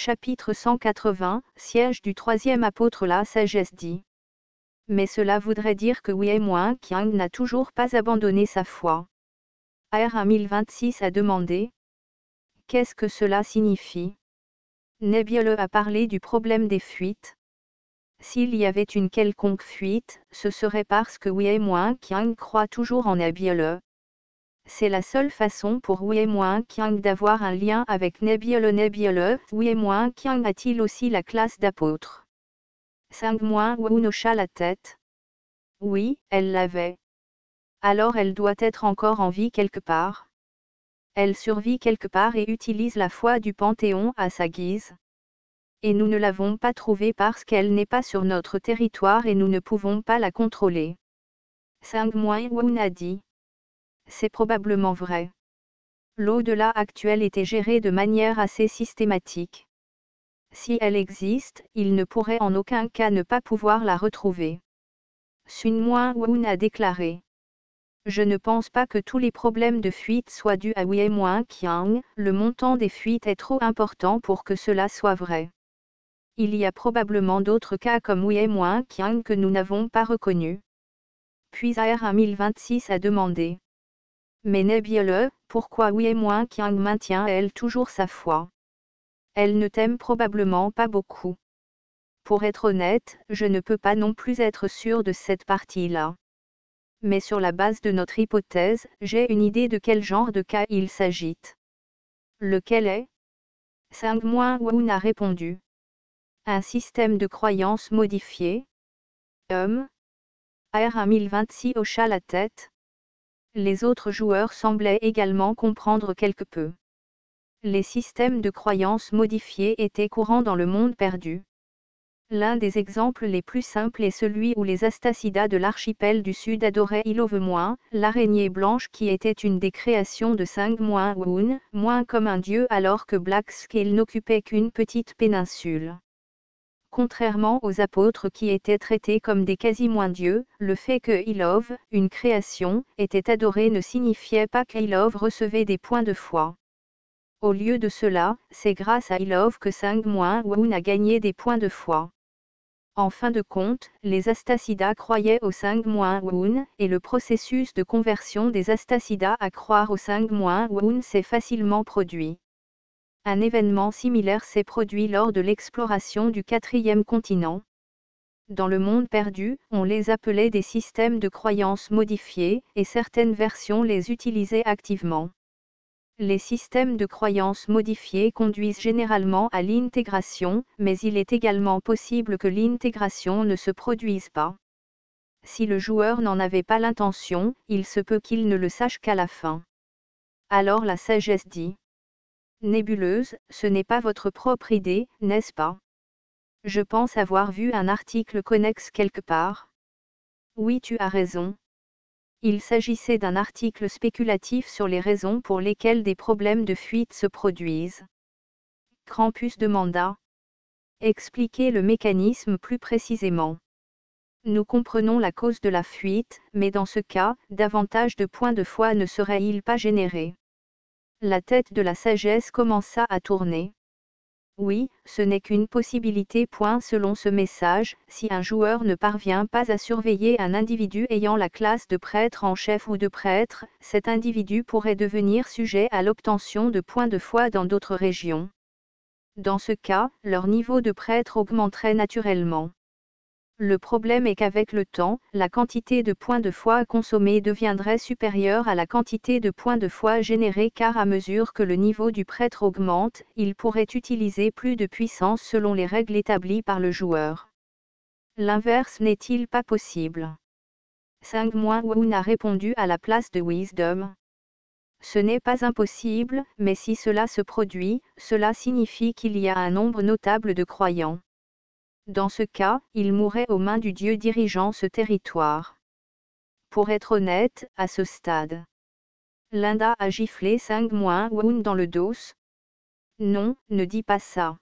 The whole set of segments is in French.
Chapitre 180, siège du troisième apôtre. La sagesse dit. Mais cela voudrait dire que Wei-Moing-Qiang n'a toujours pas abandonné sa foi. AR 1026 a demandé. Qu'est-ce que cela signifie? Nebbiolo a parlé du problème des fuites. S'il y avait une quelconque fuite, ce serait parce que Wei-Moing-Qiang croit toujours en Nebbiolo. C'est la seule façon pour Wei-Moing-Qiang d'avoir un lien avec Nebbiolo. Wei-Moing-Qiang a-t-il aussi la classe d'apôtre? Sang-Moing-Wen hocha la tête. Oui, elle l'avait. Alors elle doit être encore en vie quelque part. Elle survit quelque part et utilise la foi du Panthéon à sa guise. Et nous ne l'avons pas trouvée parce qu'elle n'est pas sur notre territoire et nous ne pouvons pas la contrôler. Sang-Moing-Wen a dit. C'est probablement vrai. L'au-delà actuel était géré de manière assez systématique. Si elle existe, il ne pourrait en aucun cas ne pas pouvoir la retrouver. Sun-Moing-Wen a déclaré. Je ne pense pas que tous les problèmes de fuite soient dus à Wei-Moing-Qiang, le montant des fuites est trop important pour que cela soit vrai. Il y a probablement d'autres cas comme Wei-Moing-Qiang que nous n'avons pas reconnus. Puis AR 1026 a demandé. Mais Nebbiolo, pourquoi Wei-Moing-Qiang maintient-elle toujours sa foi? Elle ne t'aime probablement pas beaucoup. Pour être honnête, je ne peux pas non plus être sûr de cette partie-là. Mais sur la base de notre hypothèse, j'ai une idée de quel genre de cas il s'agit. Lequel est? Sang-Moing-Wen a répondu. Un système de croyance modifié. AR 1026 hocha la tête. Les autres joueurs semblaient également comprendre quelque peu. Les systèmes de croyance modifiés étaient courants dans le monde perdu. L'un des exemples les plus simples est celui où les Astacidas de l'archipel du Sud adoraient Ilove-, l'araignée blanche qui était une des créations de Sang-Moing-Wen, moins comme un dieu alors que Black Scale n'occupait qu'une petite péninsule. Contrairement aux apôtres qui étaient traités comme des quasi-moins-dieux, le fait que Ilove, une création, était adoré ne signifiait pas qu'Ilove recevait des points de foi. Au lieu de cela, c'est grâce à Ilove que Sang-Moing-Wen a gagné des points de foi. En fin de compte, les Astacidas croyaient au Sang-Moing-Wen, et le processus de conversion des Astacidas à croire au Sang-Moing-Wen s'est facilement produit. Un événement similaire s'est produit lors de l'exploration du 4e continent. Dans le monde perdu, on les appelait des systèmes de croyances modifiés, et certaines versions les utilisaient activement. Les systèmes de croyances modifiés conduisent généralement à l'intégration, mais il est également possible que l'intégration ne se produise pas. Si le joueur n'en avait pas l'intention, il se peut qu'il ne le sache qu'à la fin. Alors la sagesse dit. Nébuleuse, ce n'est pas votre propre idée, n'est-ce pas? Je pense avoir vu un article connexe quelque part. Oui, tu as raison. Il s'agissait d'un article spéculatif sur les raisons pour lesquelles des problèmes de fuite se produisent. Krampus demanda. Expliquez le mécanisme plus précisément. Nous comprenons la cause de la fuite, mais dans ce cas, davantage de points de foi ne seraient-ils pas générés? La tête de la sagesse commença à tourner. Oui, ce n'est qu'une possibilité. Selon ce message, si un joueur ne parvient pas à surveiller un individu ayant la classe de prêtre en chef ou de prêtre, cet individu pourrait devenir sujet à l'obtention de points de foi dans d'autres régions. Dans ce cas, leur niveau de prêtre augmenterait naturellement. Le problème est qu'avec le temps, la quantité de points de foi consommés deviendrait supérieure à la quantité de points de foi générés car à mesure que le niveau du prêtre augmente, il pourrait utiliser plus de puissance selon les règles établies par le joueur. L'inverse n'est-il pas possible? Sang-Moing-Wen a répondu à la place de Wisdom. Ce n'est pas impossible, mais si cela se produit, cela signifie qu'il y a un nombre notable de croyants. Dans ce cas, il mourrait aux mains du dieu dirigeant ce territoire. Pour être honnête, à ce stade. Linda a giflé Sang-Moing-Wen dans le dos. Non, ne dis pas ça.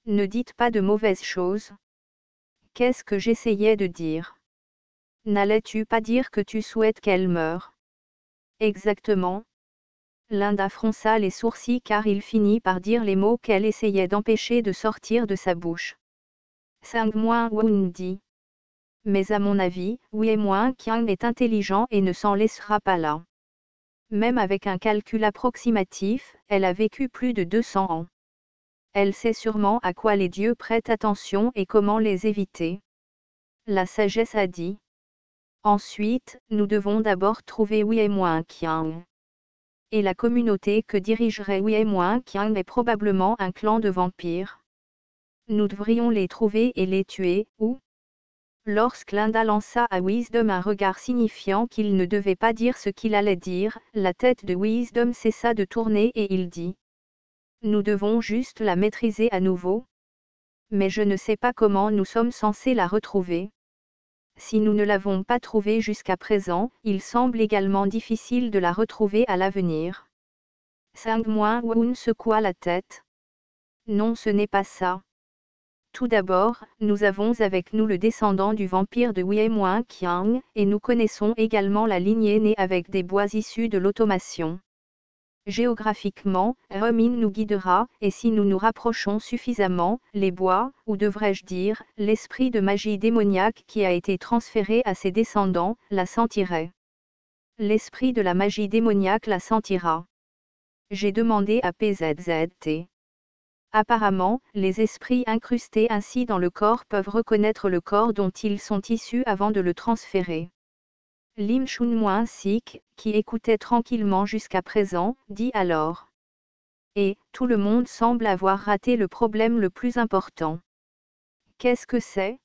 Ne dites pas de mauvaises choses. Qu'est-ce que j'essayais de dire? N'allais-tu pas dire que tu souhaites qu'elle meure? Exactement. Linda fronça les sourcils car il finit par dire les mots qu'elle essayait d'empêcher de sortir de sa bouche. Woon dit. Mais à mon avis, Qiang est intelligent et ne s'en laissera pas là. Même avec un calcul approximatif, elle a vécu plus de 200 ans. Elle sait sûrement à quoi les dieux prêtent attention et comment les éviter. La sagesse a dit. Ensuite, nous devons d'abord trouver Qiang. Et la communauté que dirigerait Qiang est probablement un clan de vampires. Nous devrions les trouver et les tuer, ou? Lorsque Linda lança à Wisdom un regard signifiant qu'il ne devait pas dire ce qu'il allait dire, la tête de Wisdom cessa de tourner et il dit. Nous devons juste la maîtriser à nouveau. Mais je ne sais pas comment nous sommes censés la retrouver. Si nous ne l'avons pas trouvée jusqu'à présent, il semble également difficile de la retrouver à l'avenir. Woon secoua la tête. Non, ce n'est pas ça. Tout d'abord, nous avons avec nous le descendant du vampire de Qiang, et nous connaissons également la lignée née avec des bois issus de l'automation. Géographiquement, Remin nous guidera, et si nous nous rapprochons suffisamment, les bois, ou devrais-je dire, l'esprit de magie démoniaque qui a été transféré à ses descendants, la sentirait. L'esprit de la magie démoniaque la sentira. J'ai demandé à PZZT. Apparemment, les esprits incrustés ainsi dans le corps peuvent reconnaître le corps dont ils sont issus avant de le transférer. Lim Chun-Sik, qui écoutait tranquillement jusqu'à présent, dit alors. Et, tout le monde semble avoir raté le problème le plus important. Qu'est-ce que c'est?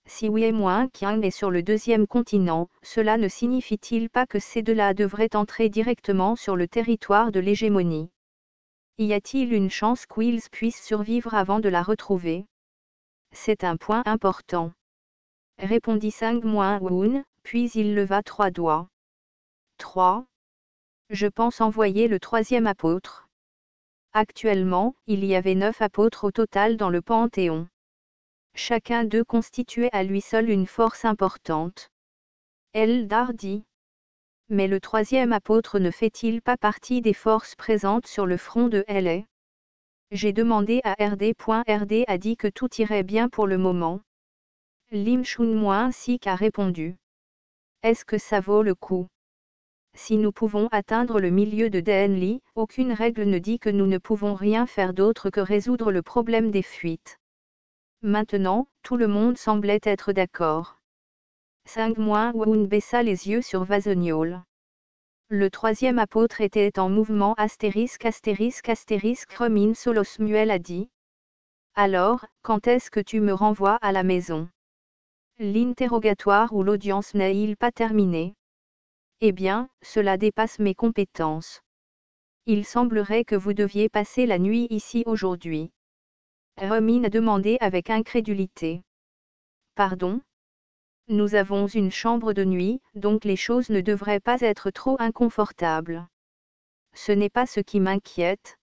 Si Qiang est sur le deuxième continent, cela ne signifie-t-il pas que ces deux-là devraient entrer directement sur le territoire de l'hégémonie? Y a-t-il une chance qu'Wills puisse survivre avant de la retrouver? C'est un point important. Répondit Woon, puis il leva 3 doigts. 3. Je pense envoyer le 3e apôtre. Actuellement, il y avait 9 apôtres au total dans le Panthéon. Chacun d'eux constituait à lui seul une force importante. Eldar dit. Mais le 3e apôtre ne fait-il pas partie des forces présentes sur le front de LA? J'ai demandé à RD.RD a dit que tout irait bien pour le moment. Lim Chun-Sik a répondu. Est-ce que ça vaut le coup? Si nous pouvons atteindre le milieu de Denli, aucune règle ne dit que nous ne pouvons rien faire d'autre que résoudre le problème des fuites. Maintenant, tout le monde semblait être d'accord. Woon baissa les yeux sur Vasoniol. Le 3e apôtre était en mouvement Remin Solosmuel a dit. Alors, quand est-ce que tu me renvoies à la maison? L'interrogatoire ou l'audience n'est-il pas terminé? Eh bien, cela dépasse mes compétences. Il semblerait que vous deviez passer la nuit ici aujourd'hui. Remin a demandé avec incrédulité. Pardon? Nous avons une chambre de nuit, donc les choses ne devraient pas être trop inconfortables. Ce n'est pas ce qui m'inquiète.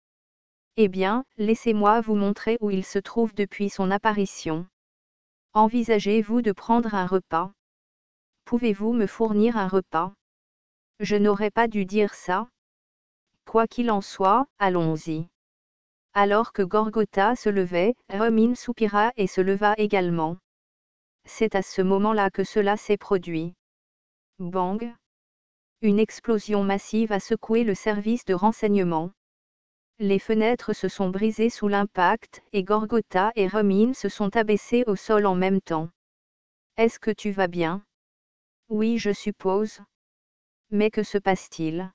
Eh bien, laissez-moi vous montrer où il se trouve depuis son apparition. Envisagez-vous de prendre un repas? Pouvez-vous me fournir un repas? Je n'aurais pas dû dire ça. Quoi qu'il en soit, allons-y. Alors que Gorgotha se levait, Remin soupira et se leva également. C'est à ce moment-là que cela s'est produit. Bang! Une explosion massive a secoué le service de renseignement. Les fenêtres se sont brisées sous l'impact, et Gorgotha et Remin se sont abaissés au sol en même temps. Est-ce que tu vas bien? Oui, je suppose. Mais que se passe-t-il?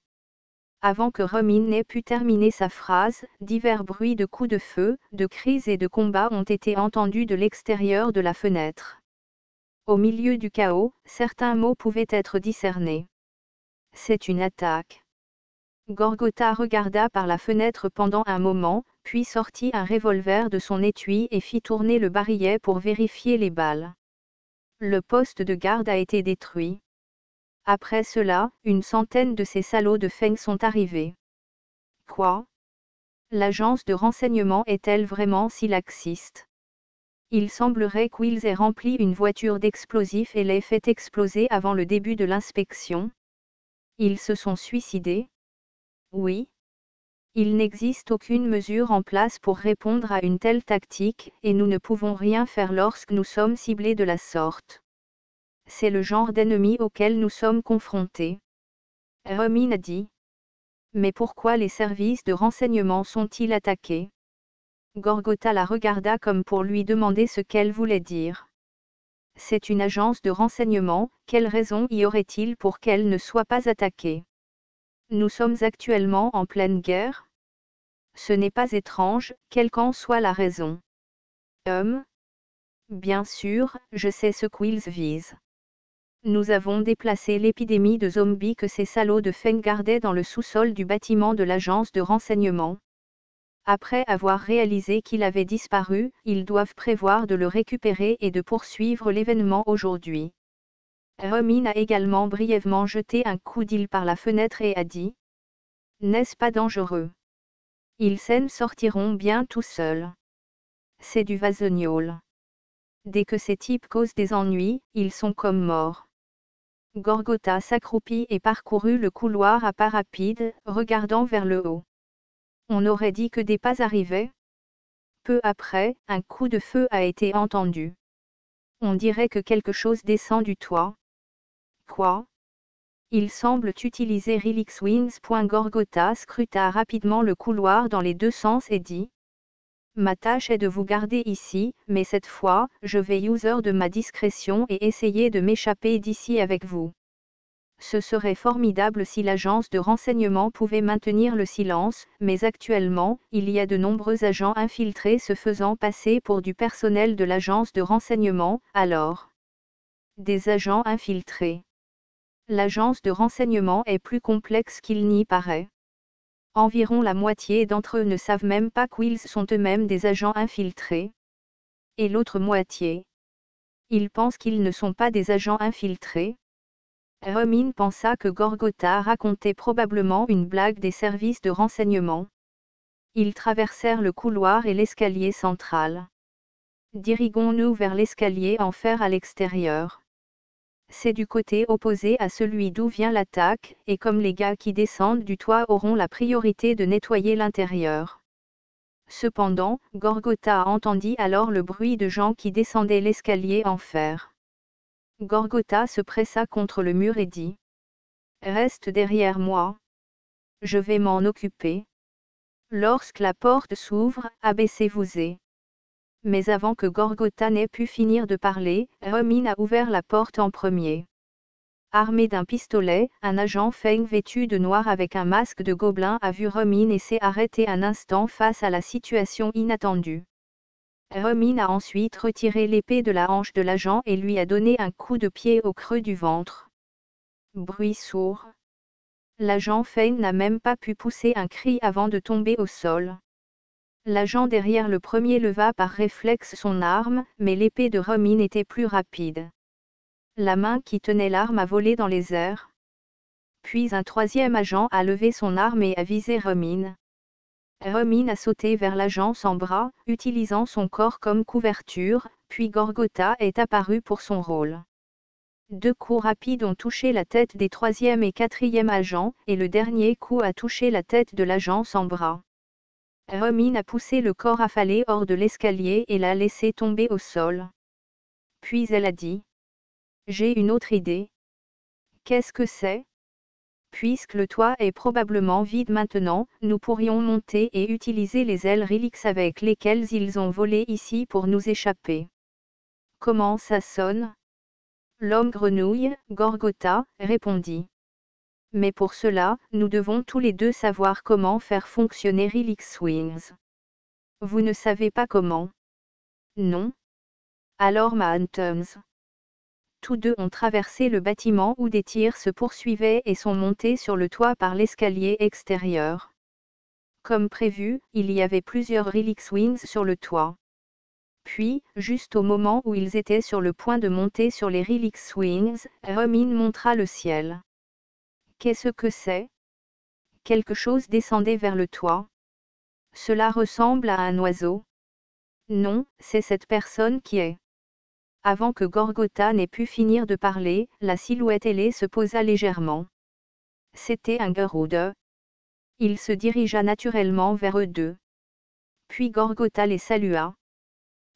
Avant que Remin n'ait pu terminer sa phrase, divers bruits de coups de feu, de cris et de combats ont été entendus de l'extérieur de la fenêtre. Au milieu du chaos, certains mots pouvaient être discernés. C'est une attaque. Gorgotha regarda par la fenêtre pendant un moment, puis sortit un revolver de son étui et fit tourner le barillet pour vérifier les balles. Le poste de garde a été détruit. Après cela, une centaine de ces salauds de Feng sont arrivés. Quoi? L'agence de renseignement est-elle vraiment si laxiste? Il semblerait qu'Wills ait rempli une voiture d'explosifs et l'ait fait exploser avant le début de l'inspection. Ils se sont suicidés? Oui. Il n'existe aucune mesure en place pour répondre à une telle tactique, et nous ne pouvons rien faire lorsque nous sommes ciblés de la sorte. C'est le genre d'ennemi auquel nous sommes confrontés. Romin a dit. Mais pourquoi les services de renseignement sont-ils attaqués? Gorgotha la regarda comme pour lui demander ce qu'elle voulait dire. C'est une agence de renseignement, quelle raison y aurait-il pour qu'elle ne soit pas attaquée? Nous sommes actuellement en pleine guerre? Ce n'est pas étrange, quelle qu'en soit la raison. Bien sûr, je sais ce qu'ils visent. Nous avons déplacé l'épidémie de zombies que ces salauds de Feng gardaient dans le sous-sol du bâtiment de l'agence de renseignement. Après avoir réalisé qu'il avait disparu, ils doivent prévoir de le récupérer et de poursuivre l'événement aujourd'hui. Romin a également brièvement jeté un coup d'œil par la fenêtre et a dit. N'est-ce pas dangereux? Ils s'en sortiront bien tout seuls. C'est du vasognol. Dès que ces types causent des ennuis, ils sont comme morts. Gorgotha s'accroupit et parcourut le couloir à pas rapides, regardant vers le haut. On aurait dit que des pas arrivaient. Peu après, un coup de feu a été entendu. On dirait que quelque chose descend du toit. Quoi? Ils semblent utiliser Relixwings. Gorgotha scruta rapidement le couloir dans les deux sens et dit. Ma tâche est de vous garder ici, mais cette fois, je vais user de ma discrétion et essayer de m'échapper d'ici avec vous. Ce serait formidable si l'agence de renseignement pouvait maintenir le silence, mais actuellement, il y a de nombreux agents infiltrés se faisant passer pour du personnel de l'agence de renseignement, alors. Des agents infiltrés. L'agence de renseignement est plus complexe qu'il n'y paraît. Environ la moitié d'entre eux ne savent même pas qu'ils sont eux-mêmes des agents infiltrés. Et l'autre moitié? Ils pensent qu'ils ne sont pas des agents infiltrés. Romin pensa que Gorgotha racontait probablement une blague des services de renseignement. Ils traversèrent le couloir et l'escalier central. Dirigons-nous vers l'escalier en fer à l'extérieur. C'est du côté opposé à celui d'où vient l'attaque, et comme les gars qui descendent du toit auront la priorité de nettoyer l'intérieur. Cependant, Gorgotha entendit alors le bruit de gens qui descendaient l'escalier en fer. Gorgotha se pressa contre le mur et dit. Reste derrière moi. Je vais m'en occuper. Lorsque la porte s'ouvre, abaissez-vous-y. Mais avant que Gorgotha n'ait pu finir de parler, Romin a ouvert la porte en premier. Armé d'un pistolet, un agent Feng vêtu de noir avec un masque de gobelin a vu Romin et s'est arrêté un instant face à la situation inattendue. Romin a ensuite retiré l'épée de la hanche de l'agent et lui a donné un coup de pied au creux du ventre. Bruit sourd. L'agent Feng n'a même pas pu pousser un cri avant de tomber au sol. L'agent derrière le premier leva par réflexe son arme, mais l'épée de Romin était plus rapide. La main qui tenait l'arme a volé dans les airs. Puis un troisième agent a levé son arme et a visé Romin. Romin a sauté vers l'agent sans bras, utilisant son corps comme couverture, puis Gorgotha est apparue pour son rôle. Deux coups rapides ont touché la tête des troisième et quatrième agents, et le dernier coup a touché la tête de l'agent sans bras. Romin a poussé le corps affalé hors de l'escalier et l'a laissé tomber au sol. Puis elle a dit. J'ai une autre idée. Qu'est-ce que c'est? Puisque le toit est probablement vide maintenant, nous pourrions monter et utiliser les ailes Relix avec lesquelles ils ont volé ici pour nous échapper. Comment ça sonne? L'homme grenouille, Gorgotha, répondit. Mais pour cela, nous devons tous les deux savoir comment faire fonctionner Relix Wings. Vous ne savez pas comment? Non. Alors ma Huntums. Tous deux ont traversé le bâtiment où des tirs se poursuivaient et sont montés sur le toit par l'escalier extérieur. Comme prévu, il y avait plusieurs Relix Wings sur le toit. Puis, juste au moment où ils étaient sur le point de monter sur les Relix Wings, Romin montra le ciel. Qu'est-ce que c'est? Quelque chose descendait vers le toit. Cela ressemble à un oiseau. Non, c'est cette personne qui est. Avant que Gorgotha n'ait pu finir de parler, la silhouette ailée se posa légèrement. C'était un Gerudo. Il se dirigea naturellement vers eux deux. Puis Gorgotha les salua.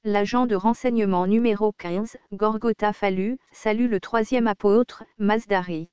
L'agent de renseignement numéro 15, Gorgotha salue le troisième apôtre, Masdari.